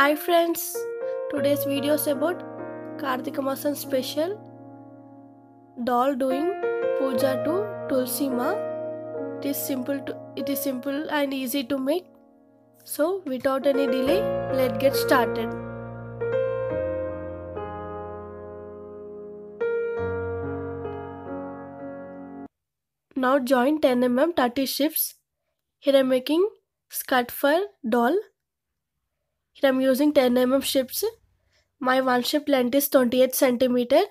Hi friends, today's video is about Kartika Masam special doll doing puja to Tulsi Ma. It is simple and easy to make. So without any delay, let's get started. Now join 10 mm 30 strips. Here I am making skirt for doll. Here I am using 10 mm strips. My one strip length is 28 cm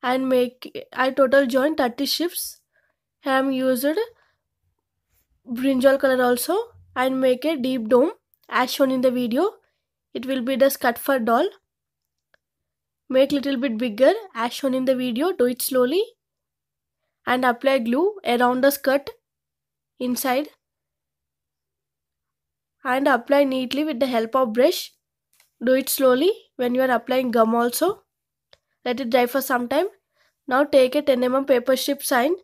and I total join 30 strips. Here I am used brinjal color also and make a deep dome as shown in the video. It will be the skirt for doll. Make little bit bigger as shown in the video. Do it slowly and apply glue around the skirt inside and apply neatly with the help of brush. Do it slowly when you are applying gum also. Let it dry for some time. Now take a 10 mm paper strip sign.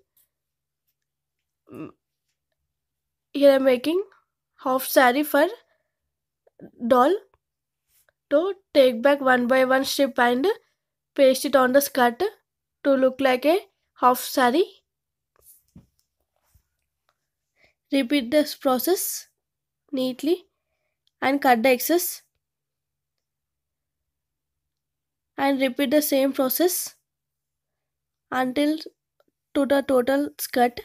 Here I am making half saree for doll. To take back one by one strip and paste it on the skirt to look like a half saree. Repeat this process neatly and cut the excess and repeat the same process until to the total skirt.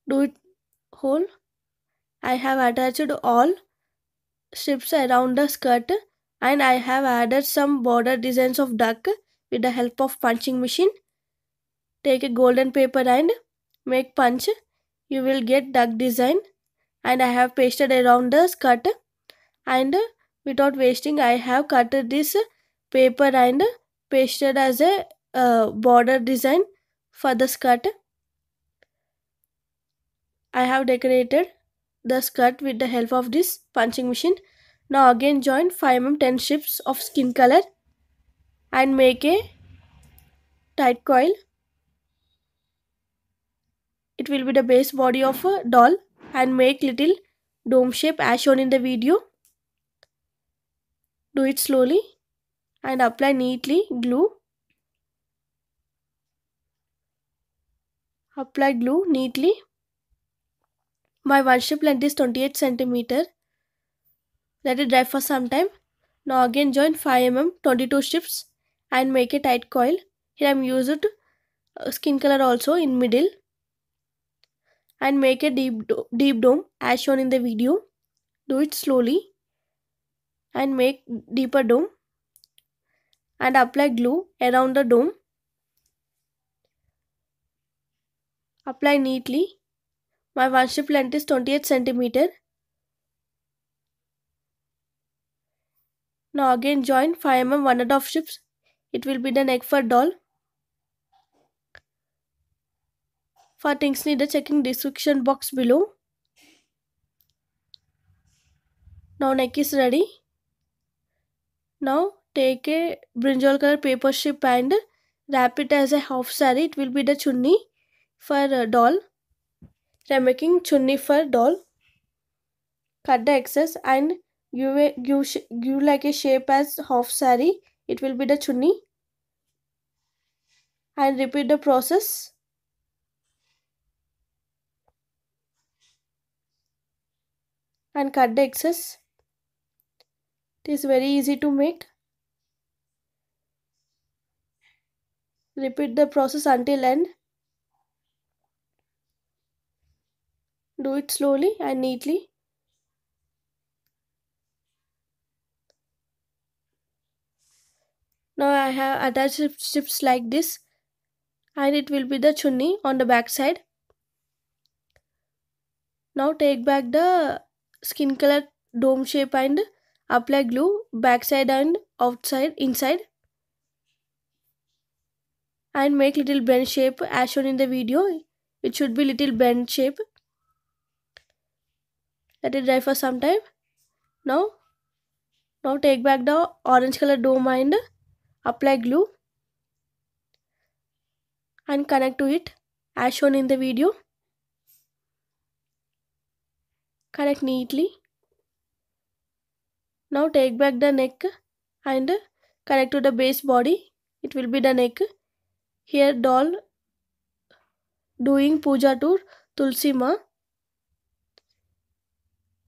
Do it whole. I have attached all strips around the skirt and I have added some border designs of duck with the help of punching machine. Take a golden paper and make punch. You will get duck design and I have pasted around the skirt and without wasting I have cut this paper and pasted as a border design for the skirt. I have decorated the skirt with the help of this punching machine. Now again join 5 mm 10 strips of skin color and make a tight coil. It will be the base body of a doll and make little dome shape as shown in the video. Do it slowly and apply neatly glue. Apply glue neatly. My one strip length is 28 cm. Let it dry for some time. Now again join 5 mm 22 strips and make a tight coil. Here I am used skin color also in middle and make a deep dome as shown in the video. Do it slowly and make deeper dome and apply glue around the dome. Apply neatly. My one strip length is 28 cm. Now again join 5 mm 1.5 strips. It will be the neck for doll. For things needed, check in description box below. Now neck is ready. Now take a brinjal color paper strip and wrap it as a half saree. It will be the chunni for doll. I am making chunni for doll. Cut the excess and give like a shape as half saree. It will be the chunni. And repeat the process. And cut the excess. It is very easy to make. Repeat the process until end. Do it slowly and neatly. Now I have attached strips like this and it will be the chunni on the back side. Now take back the skin color dome shape and apply glue backside and outside inside and make little bend shape as shown in the video. It should be little bend shape. Let it dry for some time. Now take back the orange color dome and apply glue and connect to it as shown in the video. Connect neatly. Now take back the neck and connect to the base body. It will be the neck. Here doll doing puja to Tulsi Ma.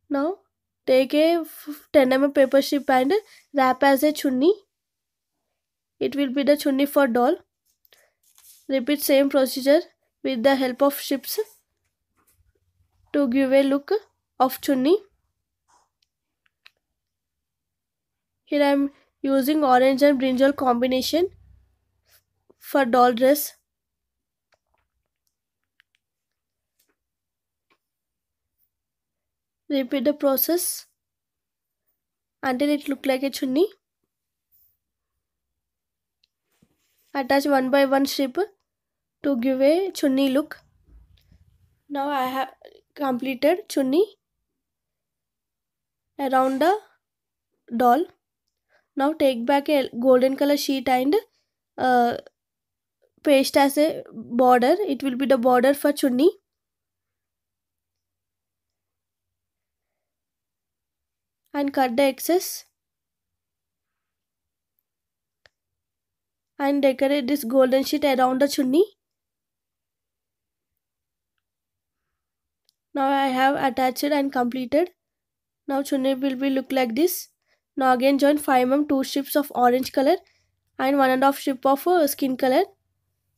Now take a 10 mm paper strip and wrap as a chunni. It will be the chunni for doll. Repeat same procedure with the help of strips to give a look of chunni. Here I am using orange and brinjal combination for doll dress. Repeat the process until it look like a chunni. Attach one by one strip to give a chunni look. Now I have completed chunni around the doll. Now take back a golden color sheet and paste as a border. It will be the border for chunni. And cut the excess. And decorate this golden sheet around the chunni. Now I have attached and completed. Now chunni will be look like this. Now again join 5 mm 2 strips of orange color and 1.5 strip of skin color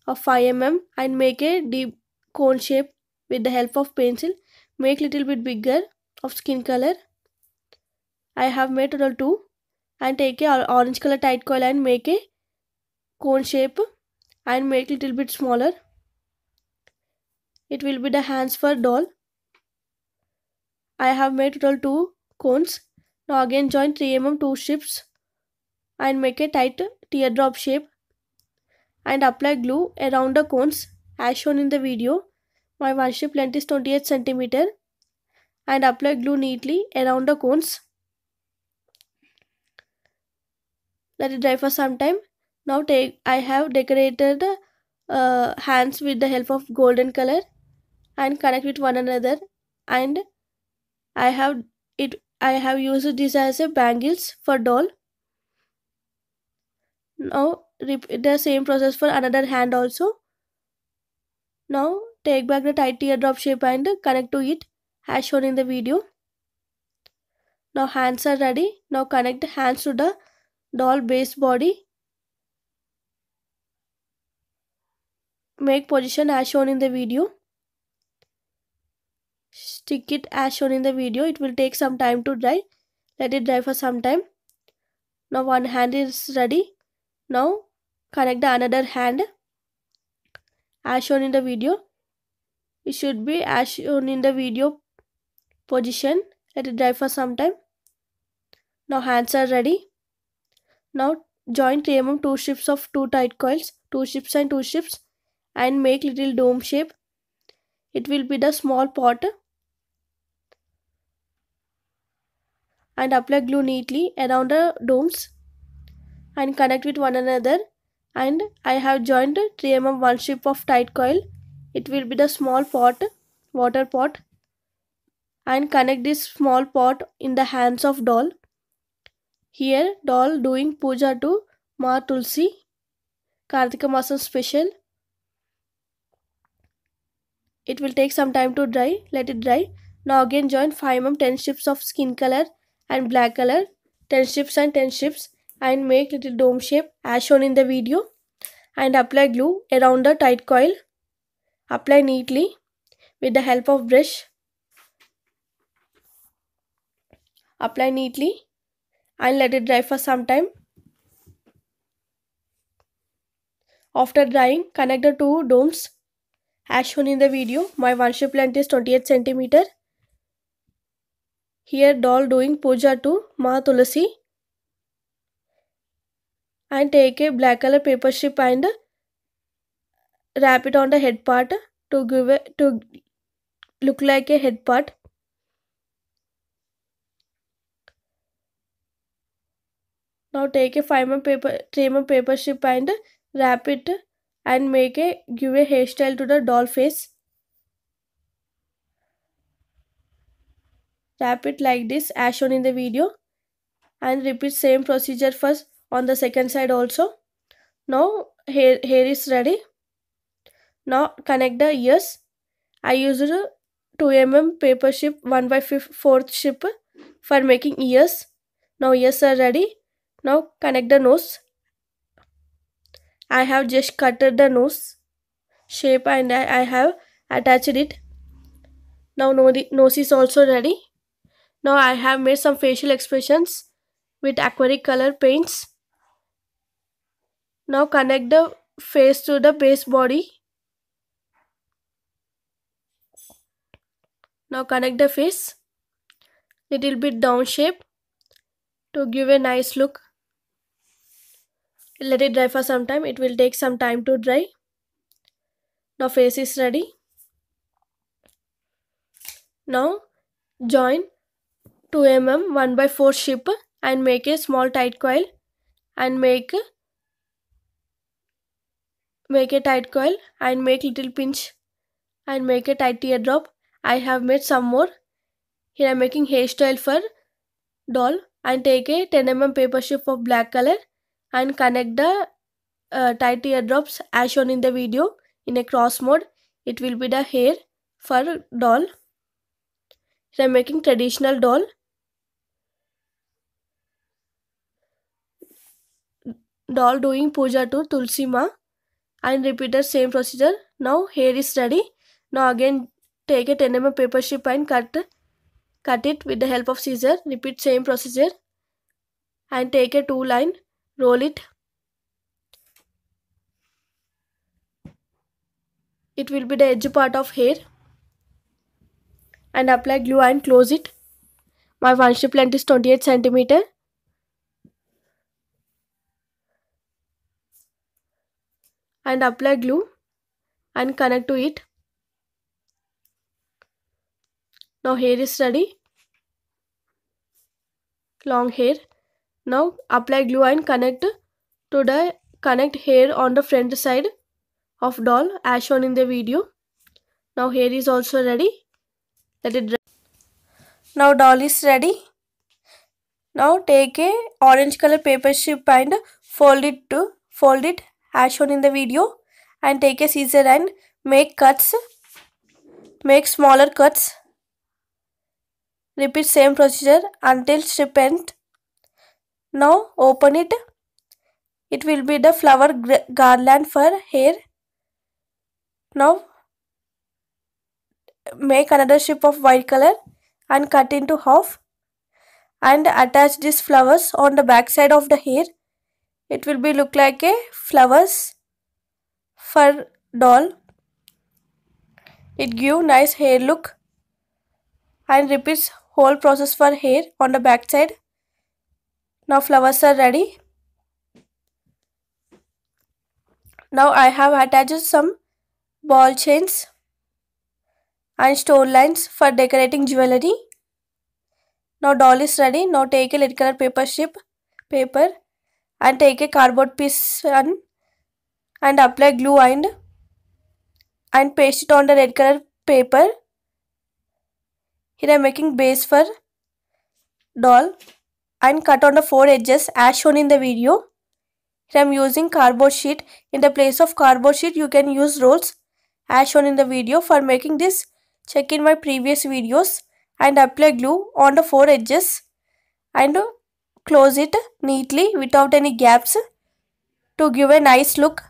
of 5 mm and make a deep cone shape with the help of pencil. Make little bit bigger of skin color. I have made total 2 and take a orange color tight coil and make a cone shape and make little bit smaller. It will be the hands for doll. I have made total 2 cones. Now again join 3 mm 2 strips and make a tight teardrop shape and apply glue around the cones as shown in the video. My one strip length is 28 cm and apply glue neatly around the cones. Let it dry for some time. Now I have decorated hands with the help of golden color and connect with one another, and I have used this as a bangles for doll. Now repeat the same process for another hand also. Now take back the tight teardrop shape and connect to it as shown in the video. Now hands are ready. Now connect the hands to the doll base body. Make position as shown in the video. Stick it as shown in the video. It will take some time to dry. Let it dry for some time. Now one hand is ready. Now connect the another hand as shown in the video. It should be as shown in the video position. Let it dry for some time. Now hands are ready. Now join 3 mm 2 strips of 2 tight coils, 2 strips and 2 strips, and make little dome shape. It will be the small pot and apply glue neatly around the domes and connect with one another. And I have joined 3 mm 1 strip of tight coil. It will be the small pot, water pot, and connect this small pot in the hands of doll. Here doll doing puja to Ma Tulsi, Kartika Masam special. It will take some time to dry. Let it dry. Now again join 5 mm 10 strips of skin color and black color, 10 strips and 10 strips, and make little dome shape as shown in the video and apply glue around the tight coil. Apply neatly with the help of brush. Apply neatly and let it dry for some time. After drying, connect the two domes as shown in the video. My one strip length is 28 cm. Here doll doing puja to Ma Tulasi, and take a black color paper strip and wrap it on the head part to look like a head part. Now take a 3 mm paper strip and wrap it and give a hairstyle to the doll face. Wrap it like this as shown in the video and repeat same procedure first on the second side also. Now hair is ready. Now connect the ears. I used 2 mm paper strip 1/4 strip for making ears. Now ears are ready. Now connect the nose. I have just cutted the nose shape and I have attached it. Now nose is also ready. Now I have made some facial expressions with acrylic color paints. Now connect the face to the base body. Now connect the face little bit down shape to give a nice look. Let it dry for some time. It will take some time to dry. Now face is ready. Now join 2 mm 1/4 strip and make a small tight coil and make a tight coil and make little pinch and make a tight teardrop. I have made some more. Here I am making hairstyle for doll and take a 10 mm paper strip of black color and connect the tight teardrops as shown in the video in a cross mode. It will be the hair for doll. Here I am making traditional doll. Doll doing puja to Tulsi Ma and repeat the same procedure. Now hair is ready. Now again take a 10 mm paper strip and cut it with the help of scissor. Repeat same procedure and take a 2 line, roll it. It will be the edge part of hair and apply glue and close it. My one strip length is 28 cm. And apply glue and connect to it. Now hair is ready. Long hair. Now apply glue and connect hair on the front side of doll as shown in the video. Now hair is also ready. Let it dry. Now doll is ready. Now take a orange color paper strip and fold it as shown in the video and take a scissor and make cuts. Make smaller cuts. Repeat same procedure until strip end. Now open it. It will be the flower garland for hair. Now make another strip of white color and cut into half and attach these flowers on the back side of the hair. It will be look like a flowers for doll. It give nice hair look and repeats whole process for hair on the back side. Now flowers are ready. Now I have attached some ball chains and stone lines for decorating jewelry. Now doll is ready. Now take a red color paper strip and take a cardboard piece and apply glue and paste it on the red color paper. Here I am making base for doll and cut on the 4 edges as shown in the video. Here I am using cardboard sheet. In the place of cardboard sheet you can use rolls as shown in the video. For making this, check in my previous videos and apply glue on the 4 edges and close it neatly without any gaps to give a nice look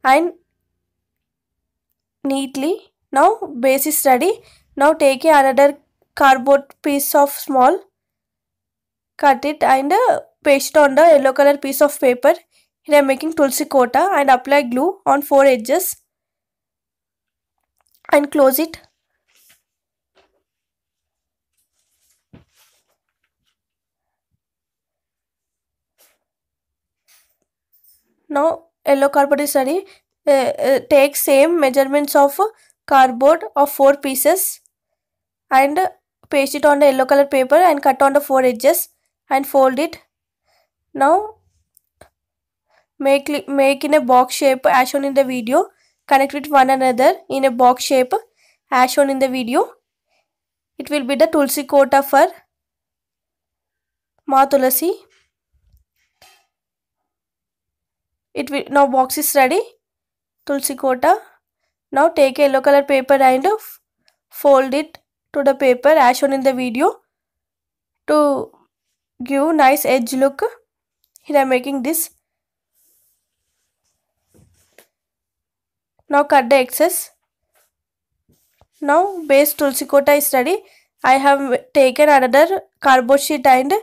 and neatly. Now base is ready. Now take another cardboard piece of small, cut it and paste it on the yellow color piece of paper. Here I am making Tulsi Kota and apply glue on 4 edges and close it. Now yellow cardboard is ready. Take same measurements of cardboard of 4 pieces and paste it on the yellow color paper and cut on the 4 edges and fold it. Now make in a box shape as shown in the video. Connect with one another in a box shape as shown in the video. It will be the Tulsi Kota for Ma Tulasi. Now box is ready. Tulsi Kota. Now take a yellow color paper and fold it to the paper as shown in the video to give nice edge look. Here I am making this. Now cut the excess. Now base Tulsi Kota is ready. I have taken another cardboard sheet and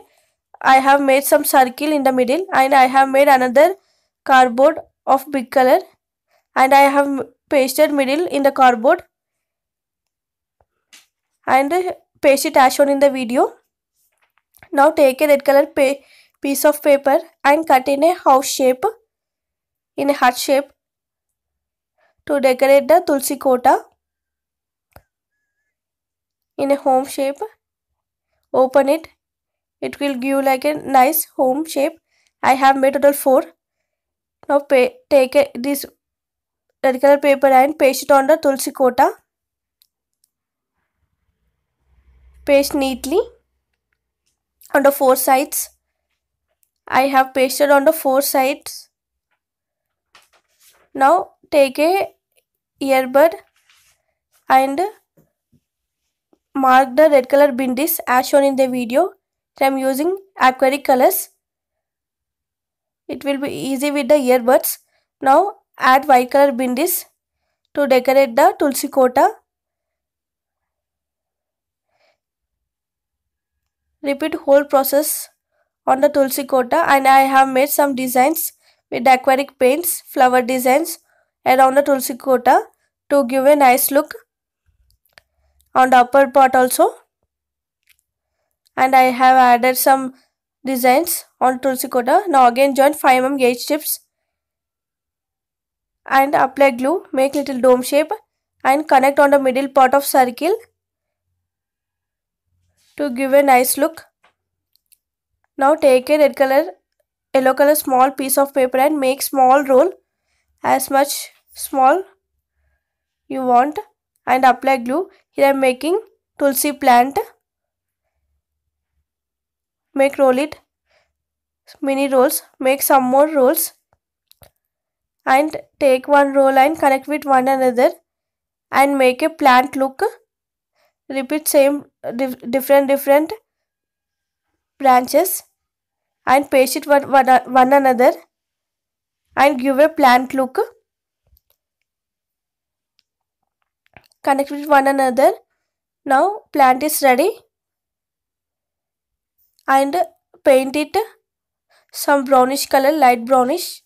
I have made some circle in the middle, and I have made another cardboard of big color and I have pasted middle in the cardboard and paste it as shown in the video. Now take a red color piece of paper and cut in a house shape, in a heart shape, to decorate the Tulsi Kota in a home shape. Open it. It will give like a nice home shape. I have made total 4. Now take this red color paper and paste it on the Tulsi Kota. Paste neatly on the 4 sides. I have pasted on the 4 sides. Now take a earbud and mark the red color bindis as shown in the video. I am using acrylic colors. It will be easy with the earbuds. Now add white color bindis to decorate the Tulsi Kota. Repeat whole process on the Tulsi Kota, and I have made some designs with acrylic paints, flower designs around the Tulsi Kota to give a nice look on the upper part also. And I have added some designs on Tulsi Kota. Now again join 5mm gauge strips and apply glue. Make little dome shape and connect on the middle part of circle to give a nice look. Now take a yellow color small piece of paper and make small roll, as much small you want, and apply glue. Here I am making Tulsi plant. Roll it mini rolls. Make some more rolls and take one roll and connect with one another and make a plant look. Repeat same different branches and paste it one another and give a plant look. Connect with one another. Now plant is ready, and paint it some brownish color, light brownish,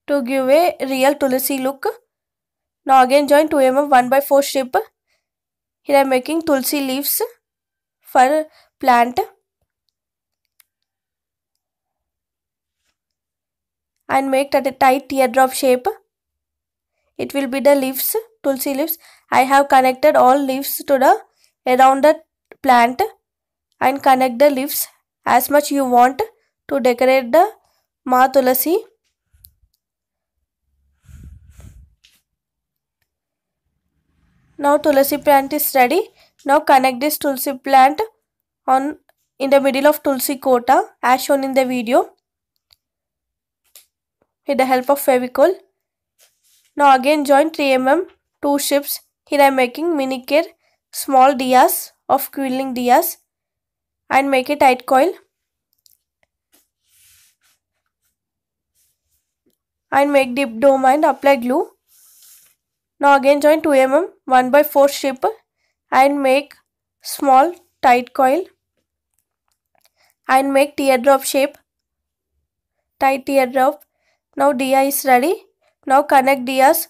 to give a real Tulsi look. Now again join 2mm 1/4 strip. Here I am making Tulsi leaves for plant and make that a tight teardrop shape. It will be the leaves, Tulsi leaves. I have connected all leaves to the around the plant and connect the leaves as much you want to decorate the Ma Tulasi. Now Tulsi plant is ready. Now connect this Tulsi plant in the middle of Tulsi Kota as shown in the video with the help of Fevicol. Now again join 3mm 2 strips. Here I am making miniature small diyas of quilling diyas and make a tight coil and make deep dome and apply glue. Now again join 2mm 1/4 strip and make small tight coil and make teardrop shape, tight teardrop. Now diya is ready. Now connect diyas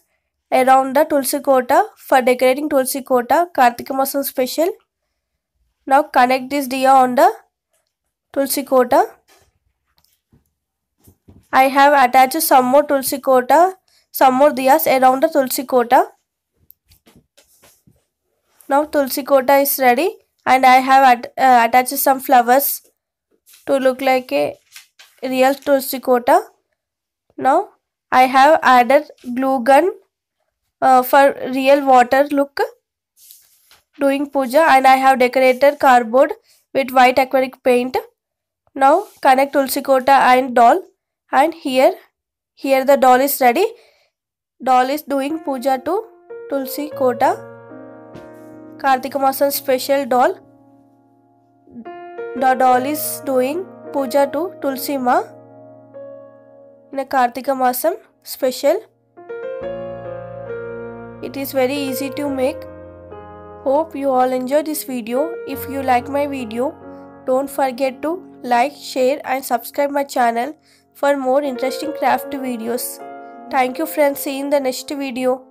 around the Tulsi Kota for decorating Tulsi Kota Kartika Masam special. Now connect this diya on the Tulsi Kota. I have attached some more Tulsi Kota, some more diyas around the Tulsi Kota. Now Tulsi Kota is ready, and I have attached some flowers to look like a real Tulsi Kota. Now I have added glue gun for real water look. doing puja, and I have decorated cardboard with white acrylic paint. Now connect Tulsi Kota and doll, and here the doll is ready. Doll is doing puja to Tulsi Kota. Kartika Masam special doll. The doll is doing puja to Tulsi Ma in a Kartika Masam special. It is very easy to make. Hope you all enjoy this video. If you like my video, don't forget to like, share and subscribe my channel for more interesting craft videos. Thank you friends. See you in the next video.